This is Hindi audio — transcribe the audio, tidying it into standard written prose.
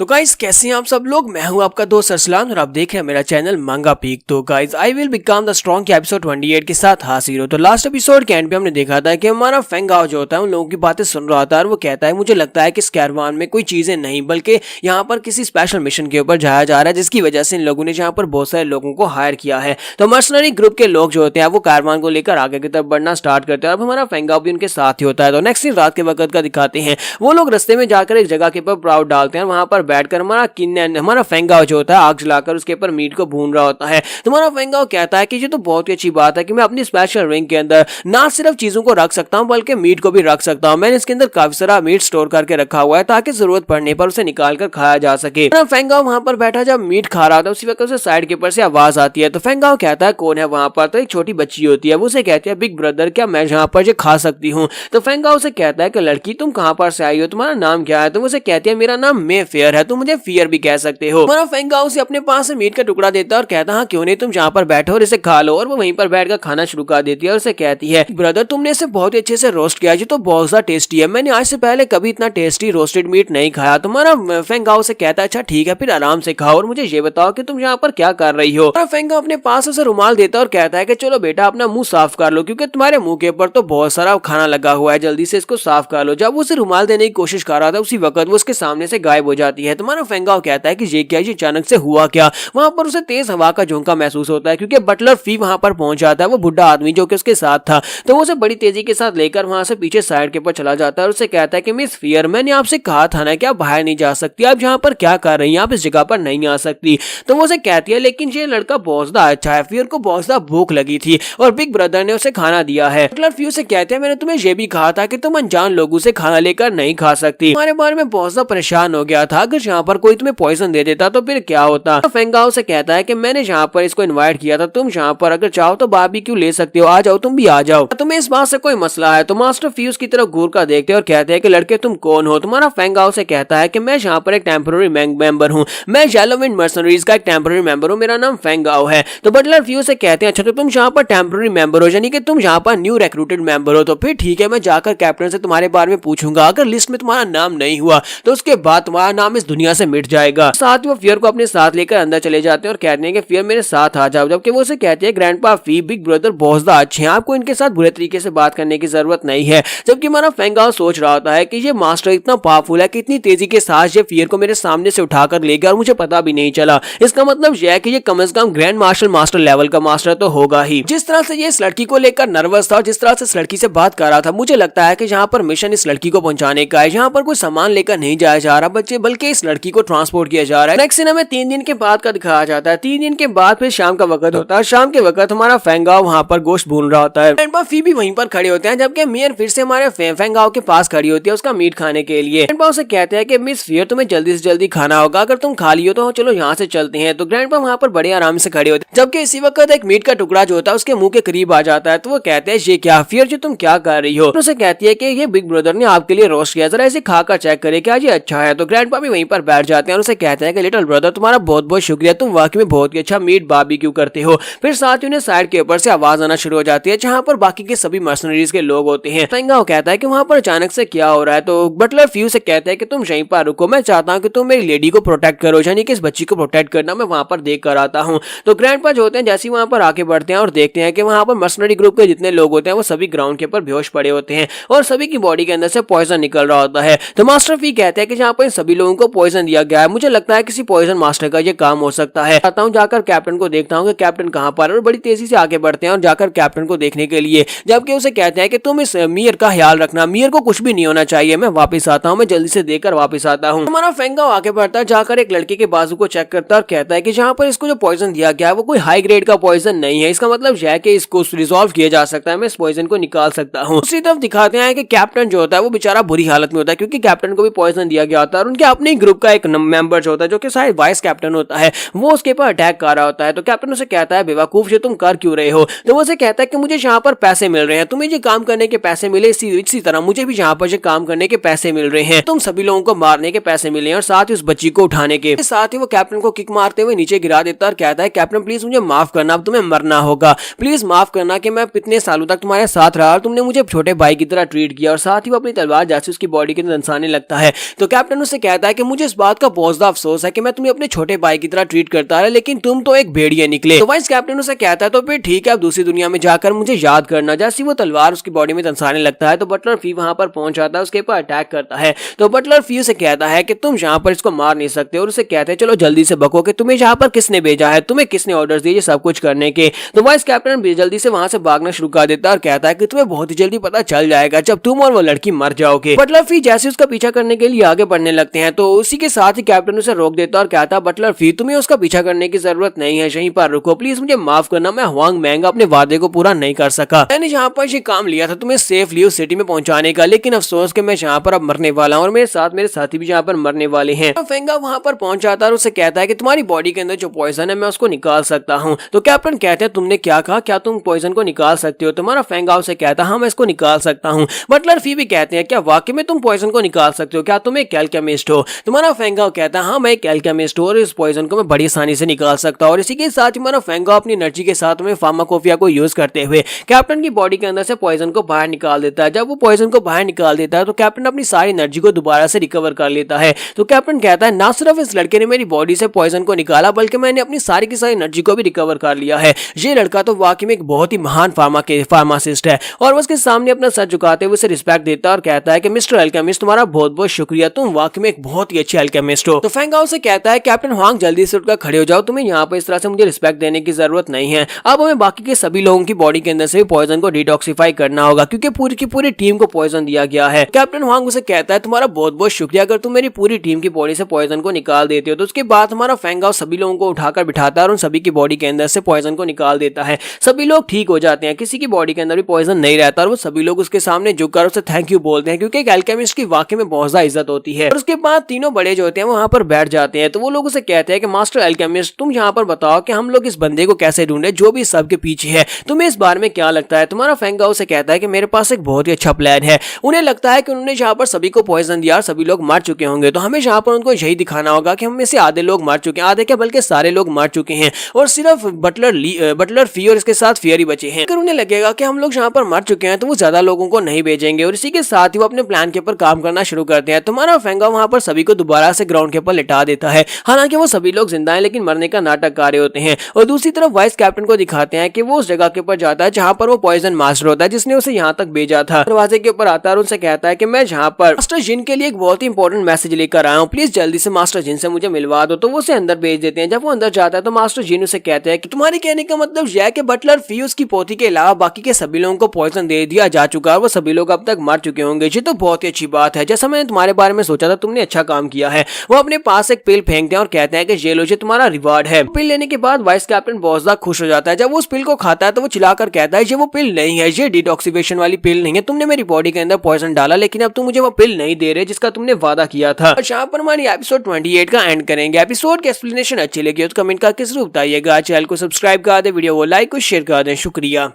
तो गाइस कैसे हैं आप सब लोग। मैं हूं आपका दोस्त अरसलान और आप देख रहे हैं मेरा चैनल मांगा पीक। तो guys I will become the strong के एपिसोड 28 के साथ हाजिर हो। तो लास्ट एपिसोड के एंड पे हमने देखा था कि हमारा फेंगाओ जो होता है उन लोगों की बातें सुन रहा था और वो कहता है मुझे लगता है कि इस कैरवान में कोई चीजें नहीं बल्कि यहाँ पर किसी स्पेशल मिशन के ऊपर जाया जा रहा है, जिसकी वजह से इन लोगों ने यहाँ पर बहुत सारे लोगों को हायर किया है। तो मर्सनरी ग्रुप के लोग जो होते हैं वो कैरवान को लेकर आगे की तरफ बढ़ना स्टार्ट करते हैं और अब हमारा फेंगाओ भी उनके साथ ही होता है। तो नेक्स्ट दिन रात के वक्त का दिखाते हैं, वो लोग रास्ते में जाकर एक जगह के ऊपर प्राउड डालते हैं, वहां पर बैठकर हमारा फेंगाओ जो होता है आग जलाकर उसके ऊपर मीट को भून रहा होता है। तो हमारा फेंगाओ कहता है कि ये तो बहुत ही अच्छी बात है कि मैं अपनी स्पेशल रिंग के अंदर ना सिर्फ चीजों को रख सकता हूं बल्कि मीट को भी रख सकता हूं। मैंने इसके अंदर काफी सारा मीट स्टोर करके रखा हुआ है ताकि जरूरत पड़ने पर उसे निकाल कर खाया जा सके। फेंगाओ वहां पर बैठा जब मीट खा रहा था उसी वक्त उसे साइड के ऊपर से आवाज आती है। तो फेंगाओ कहता है कौन है वहां पर। तो एक छोटी बच्ची होती है, वो उसे कहती है बिग ब्रदर क्या मैं यहाँ पर ये खा सकती हूँ। तो फेंगाओ उसे कहता है कि लड़की तुम कहाँ पर से आई हो, तुम्हारा नाम क्या है। तो उसे कहती है मेरा नाम मे फेयर है, तुम मुझे फियर भी कह सकते हो। हमारा फेंगाओ उसे अपने पास से मीट का टुकड़ा देता है और कहता है क्यों नहीं तुम जहाँ पर बैठो और इसे खा लो। और वो वहीं पर बैठकर खाना शुरू कर देती है और उसे कहती है ब्रदर तुमने इसे बहुत ही अच्छे से रोस्ट किया, ये तो बहुत ज्यादा टेस्टी है, मैंने आज से पहले कभी इतना टेस्टी रोस्टेड मीट नहीं खाया। तुम्हारा फेंगाओ से कहता है अच्छा ठीक है फिर आराम से खाओ और मुझे ये बताओ कि तुम यहाँ पर क्या कर रही हो। फेंगाओ अपने पास उसे रुमाल देता है और कहता है कि चलो बेटा अपना मुंह साफ कर लो क्योंकि तुम्हारे मुंह के ऊपर तो बहुत सारा खाना लगा हुआ है, जल्दी से इसको साफ कर लो। जब वो उसे रुमाल देने की कोशिश कर रहा था उसी वक्त वो उसके सामने से गायब हो जाती है। तुम्हारा फेंगाओ कहता है कि ये क्या, ये अचानक से हुआ क्या। वहां पर उसे तेज हवा का झोंका महसूस होता है क्योंकि बटलर फी वहां पर पहुंच जाता है, वो बुढ़ा आदमी जो कि उसके साथ था। तो वो उसे बड़ी तेजी के साथ लेकर वहां से पीछे साइड के ऊपर चला जाता है और उसे कहता है कि मिस फियर मैंने आपसे कहा था ना कि आप बाहर नहीं जा सकती, आप यहाँ पर क्या कर रही हैं, आप इस जगह पर नहीं आ सकती। तो वो उसे कहती है लेकिन ये लड़का बहुत ज्यादा अच्छा है, फियर को बहुत ज्यादा भूख लगी थी और बिग ब्रदर ने उसे खाना दिया है। बटलर फी उसे कहते हैं मैंने तुम्हें यह भी कहा था कि तुम अनजान लोगों से खाना लेकर नहीं खा सकती, हमारे बारे में बहुत ज्यादा परेशान हो गया था, अगर यहाँ पर कोई तुम्हें पॉइजन दे देता तो फिर क्या होता। फेंगाओ से कहता है कि मैंने यहाँ पर इसको इनवाइट किया था, तुम यहाँ पर अगर चाहो तो बारबेक्यू ले सकते हो, आ जाओ तुम भी आ जाओ, तुम्हें इस बात से कोई मसला है। तो मास्टर फ्यूज की तरफ घूर कर देखते हैं और कहते हैं कि लड़के तुम कौन हो। तुम्हारा फेंगाओ से कहता है कि मैं यहाँ पर एक टेम्पररी मेंबर हूँ, मैं येलोविंड मर्सनरीज का एक टेम्पररी मेंबर हूँ, मेरा नाम फेंगाओ है। तो बटलर फ्यूज से कहते हैं अच्छा तो तुम यहाँ पर टेम्पररी मेंबर हो यानी कि तुम यहाँ पर न्यू रिक्रूटेड मेंबर हो, तो फिर ठीक है मैं जाकर कैप्टन से तुम्हारे बारे में पूछूंगा, अगर लिस्ट में तुम्हारा नाम नहीं हुआ तो उसके बाद तुम्हारा नाम इस दुनिया से मिट जाएगा। साथ ही वो फियर को अपने साथ लेकर अंदर चले जाते हैं और कहते हैं कि फियर मेरे साथ आ जाओ। जबकि वो उसे कहते हैं ग्रैंडपा फी बिग ब्रदर बहुत ज्यादा अच्छे हैं, आपको इनके साथ बुरे तरीके से बात करने की जरूरत नहीं है। जबकि हमारा फेंगाओ सोच रहा होता है कि ये मास्टर इतना पावरफुल है कि इतनी तेजी के साथ ये फियर को मेरे सामने से उठाकर ले गया और मुझे पता भी नहीं चला, इसका मतलब यह है कि ये कम से कम ग्रैंड मास्टर लेवल का मास्टर तो होगा ही। जिस तरह से ये इस लड़की को लेकर नर्वस था और जिस तरह से इस लड़की से बात कर रहा था, मुझे लगता है कि यहाँ पर मिशन इस लड़की को पहुंचाने का है, यहाँ पर कोई सामान लेकर नहीं जाया जा रहा बच्चे बल्कि इस लड़की को ट्रांसपोर्ट किया जा रहा है। नेक्स्ट सीन हमें 3 दिन के बाद का दिखाया जाता है। 3 दिन के बाद फिर शाम का वक्त होता है। शाम के वक्त हमारा फेंगाओ वहां पर गोश्त भून रहा होता है, ग्रैंडपा फी भी वहीं पर खड़े होते हैं, जबकि मियर फिर से हमारे फेंगाओ के पास खड़ी होती है उसका मीट खाने के लिए। ग्रैंडपा उसे कहते हैं कि मिस फियर तुम्हें जल्दी से जल्दी खाना होगा, अगर तुम खा लियो तो चलो यहाँ से चलते हैं। तो ग्रैंडपा वहां पर बड़े आराम से खड़े होते हैं, जबकि इसी वक्त एक मीट का टुकड़ा जो होता है उसके मुंह के करीब आ जाता है। तो वो कहते हैं ये क्या फियर जो तुम क्या कर रही हो। तो उसे कहती है कि ये बिग ब्रदर ने आपके लिए रोस्ट किया, जरा इसे खाकर चेक करे क्या ये अच्छा है। तो ग्रैंडपा भी वहीं पर बैठ जाते हैं और उसे कहते हैं कि लिटिल ब्रदर तुम्हारा बहुत बहुत शुक्रिया, तुम वाकई में बहुत ही अच्छा मीट बारबेक्यू करते हो। फिर साथ ही उन्हें साइड के ऊपर से आवाज आना शुरू हो जाती है जहां पर बाकी के सभी मर्सनरीज के लोग होते हैं। फेंगाओ कहता है कि वहां पर अचानक से क्या हो रहा है। तो बटलर फ्यूज से कहते हैं कि तुम यहीं पर रुको, मैं चाहता हूं कि तुम मेरी लेडी को प्रोटेक्ट करो, यानी कि इस बच्ची को प्रोटेक्ट करना मैं वहां पर देख कर आता हूं। तो ग्रैंडपा जो होते हैं जैसे वहां पर आके बढ़ते हैं और देखते हैं कि वहां पर मर्सनरी ग्रुप के जितने लोग होते हैं वो सभी ग्राउंड के ऊपर बेहोश पड़े होते हैं और सभी की बॉडी के अंदर से पॉइजन निकल रहा होता है। तो मास्टर फी कहते हैं कि जहां पर सभी लोगों को पॉइजन दिया गया है, मुझे लगता है किसी पॉइजन मास्टर का ये काम हो सकता है। आता हूं जाकर कैप्टन को देखता हूं कि कैप्टन कहां पर है और बड़ी तेजी से आगे बढ़ते हैं और जाकर कैप्टन को देखने के लिए, जबकि उसे कहते हैं कि तुम इस मियर का ख्याल रखना, मियर को कुछ भी नहीं होना चाहिए, मैं वापस आता हूं, मैं जल्दी से देखकर वापस आता हूं। हमारा फेंगाओ आगे बढ़ता है, जाकर एक लड़के के बाजू को चेक करता है और कहता है कि जहां पर इसको जो पॉइजन दिया गया है वो कोई हाई ग्रेड का पॉइजन नहीं है, इसका मतलब यह है कि इसको रिजॉल्व किया जा सकता है, मैं इस पॉइजन को निकाल सकता हूं। दूसरी तरफ दिखाते हैं कि कैप्टन जो होता है वो बेचारा बुरी हालत में होता है क्योंकि कैप्टन को भी पॉइजन दिया गया होता है और उनके अपने ग्रुप का एक मेंबर जो होता है जो कि शायद वाइस कैप्टन होता है, वो उसके ऊपर अटैक कर रहा होता है। तो कैप्टन उसे कहता है बेवकूफ ये तुम कर क्यों रहे हो। तो वो उसे कहता है कि मुझे यहाँ पर पैसे मिल रहे हैं, तुम्हें ये काम करने के पैसे मिले, इसी तरह मुझे भी यहाँ पर ये काम करने के पैसे मिल रहे हैं, तुम सभी लोगों को मारने के पैसे मिले और साथ ही उस बच्ची को उठाने के। साथ ही वो कैप्टन को किक मारते हुए नीचे गिरा देता है और कहता है कैप्टन प्लीज मुझे माफ करना, अब तुम्हें मरना होगा, प्लीज माफ करना कि मैं इतने सालों तक तुम्हारे साथ रहा और तुमने मुझे छोटे भाई की तरह ट्रीट किया। और साथ ही वो अपनी तलवार जैसे उसकी बॉडी के अंदर दंसाने लगता है। तो कैप्टन उससे कहता है कि मुझे इस बात का बहुत ज्यादा अफसोस है कि मैं तुम्हें अपने छोटे भाई की तरह ट्रीट करता रहा, लेकिन तुम तो एक भेड़िए निकले। तो वाइस कैप्टन उसे कहता है तो फिर ठीक है, अब दूसरी दुनिया में जाकर मुझे याद करना। जैसे वो तलवार उसकी बॉडी में तंसाने लगता है तो बटलर फी वहां पर पहुंच जाता है, उसके ऊपर अटैक करता है। तो बटलर फी उसे कहता है कि तुम यहाँ पर इसको मार नहीं सकते, और उसे कहते हैं चलो जल्दी से बको कि तुम्हें यहाँ पर किसने भेजा है, तुम्हें किसने ऑर्डर दिए सब कुछ करने के। तो वाइस कैप्टन जल्दी से वहां से भागना शुरू कर देता है और कहता है कि तुम्हें बहुत ही जल्दी पता चल जाएगा जब तुम और वो लड़की मर जाओगे। बटलर फी जैसे उसका पीछा करने के लिए आगे बढ़ने लगते हैं तो उसी के साथ ही कैप्टन उसे रोक देता है और कहता है बटलर फी तुम्हें उसका पीछा करने की जरूरत नहीं है, यहीं पर रुको प्लीज, मुझे माफ करना, मैं हुआंग मैंग अपने वादे को पूरा नहीं कर सका। मैंने यहाँ पर ये काम लिया था तुम्हें सेफली उस सिटी में पहुंचाने का, लेकिन अफसोस कि मैं यहाँ पर अब मरने वाला हूँ और मेरे साथ मेरे साथी भी यहाँ पर मरने वाले हैं। तो फेंगा वहां पर पहुंच जाता है और उसे कहता है कि तुम्हारी बॉडी के अंदर जो पॉइजन है मैं उसको निकाल सकता हूँ। तो कैप्टन कहते हैं तुमने क्या कहा, क्या तुम पॉइजन को निकाल सकते हो? तुम्हारा फेंगा उसे कहता है हाँ मैं इसको निकाल सकता हूँ। बटलर फी भी कहते हैं क्या वाकई में तुम पॉइजन को निकाल सकते हो, क्या तुम एक एल्केमिस्ट हो? तुम्हारा फेंगा कहता है हाँ मैं एक एल्केमिस्ट हूँ और इस पॉइजन को मैं बड़ी आसानी से निकाल सकता हूँ। और इसी के साथ हमारा फेंगा अपनी एनर्जी के साथ में फार्माकोपिया को यूज करते हुए कैप्टन की बॉडी के अंदर से पॉइजन को बाहर निकाल देता है। जब वो पॉइजन को बाहर निकाल देता है तो कैप्टन अपनी सारी एनर्जी को दोबारा से रिकवर कर लेता है। तो कैप्टन कहता है ना सिर्फ इस लड़के ने मेरी बॉडी से पॉइजन को निकाला बल्कि मैंने अपनी सारी की सारी एनर्जी को भी रिकवर कर लिया है। ये लड़का तो वाकई में एक बहुत ही महान फार्मासिस्ट है। और उसके सामने अपना सर झुकाते हुए उसे रिस्पेक्ट देता है और कहता है कि मिस्टर अल्केमिस्ट तुम्हारा बहुत बहुत शुक्रिया, तुम वाकई में एक बहुत ही अच्छे अल्केमिस्ट हो। तो फेंगा उसे कहता है कैप्टन हुआंग जल्दी से उठकर खड़े हो जाओ, तुम्हें यहाँ पर इस तरह से मुझे रिस्पेक्ट देने की जरूरत नहीं है। अब हमें बाकी के सभी लोगों की बॉडी के अंदर से पॉइजन को डिटॉक्सिफाई करना होगा क्योंकि पूरी की पूरी टीम को पॉइजन दिया गया है। कैप्टन हुआंग उसे कहता है तुम्हारा बहुत बहुत शुक्रिया, अगर तुम मेरी पूरी टीम की बॉडी से पॉइजन को निकाल देते हो। तो उसके बाद हमारा फेंगा सभी लोगों को उठाकर बिठाता है और उन सभी की बॉडी के अंदर से पॉइजन को निकाल देता है। सभी लोग ठीक हो जाते हैं, किसी की बॉडी के अंदर भी पॉइजन नहीं रहता और वो सभी लोग उसके सामने झुककर उसे थैंक यू बोलते हैं क्योंकि एक एल्केमिस्ट की वाकई में बहुत ज्यादा इज्जत होती है। और उसके बाद तीनों बड़े जो होते हैं वहां पर बैठ जाते हैं। तो वो लोग उसे कहते हैं कि मास्टर एल्केमिस्ट तुम यहाँ पर बताओ कि हम लोग इस बंदे को कैसे ढूंढे जो भी सबके पीछे है, तुम्हें इस बारे में क्या लगता है? तुम्हारा फेंगा उसे कहता है कि मेरे पास एक बहुत ही अच्छा प्लान है। उन्हें लगता है कि उन्होंने यहाँ पर सभी को पॉइजन दिया और सभी लोग मर चुके होंगे, तो हमें यहाँ पर उनको यही दिखाना होगा कि हम में से आधे लोग मर चुके हैं, आधे क्या बल्कि सारे लोग मर चुके हैं और सिर्फ बटलर फी और इसके साथ फियर ही बचे हैं। अगर उन्हें लगेगा कि हम लोग यहाँ पर मर चुके हैं तो वो ज्यादा लोगों को नहीं भेजेंगे और इसी के साथ ही वो अपने प्लान के ऊपर काम करना शुरू करते हैं। तुम्हारा फेंगा वहां पर सभी को दोबारा से ग्राउंड के ऊपर लिटा देता है। हालांकि वो सभी लोग जिंदा हैं लेकिन मरने का नाटक कर रहे होते हैं। और दूसरी तरफ वाइस कैप्टन को दिखाते हैं कि वो उस जगह के ऊपर जाता है जहां पर वो पॉइजन मास्टर होता है जिसने उसे यहाँ तक भेजा था। दरवाजे के ऊपर आता है और उनसे कहता है कि मैं यहाँ पर मास्टर जिन के लिए एक बहुत ही इंपॉर्टेंट मैसेज लेकर आया हूँ, प्लीज जल्दी से मास्टर जिन से मुझे मिलवा दो। तो वो उसे अंदर भेज देते हैं। जब वो अंदर जाता है तो मास्टर जिन उसे कहते हैं कि तुम्हारे कहने का मतलब यह है कि बटलर फी उसकी पोती के अलावा बाकी के सभी लोगों को पॉइजन दे दिया जा चुका है, वो सभी लोग अब तक मर चुके होंगे। ये तो बहुत ही अच्छी बात है, जैसा मैंने तुम्हारे बारे में सोचा था, तुमने अच्छा काम किया है। वो अपने पास एक पिल फेंकते हैं और कहते हैं कि ये लो, ये तुम्हारा रिवार्ड है। पिल लेने के बाद वाइस कैप्टन बहुत ज्यादा खुश हो जाता है। जब वो उस पिल को खाता है तो वो चिल्लाकर कहता है ये वो पिल नहीं है, ये डिटॉक्सिफिकेशन वाली पिल नहीं है, तुमने मेरी बॉडी के अंदर पॉइजन डाला लेकिन अब तुम मुझे वो पिल नहीं दे रहे जिसका तुमने वादा किया था। और यहाँ पर हमारी एपिसोड 28 का एंड करेंगे। एपिसोड की एक्सप्लेनेशन अच्छी लगी तो कमेंट करके जरूर बताइएगा। चैनल को सब्सक्राइब कर दे, वीडियो को लाइक और शेयर कर दें। शुक्रिया।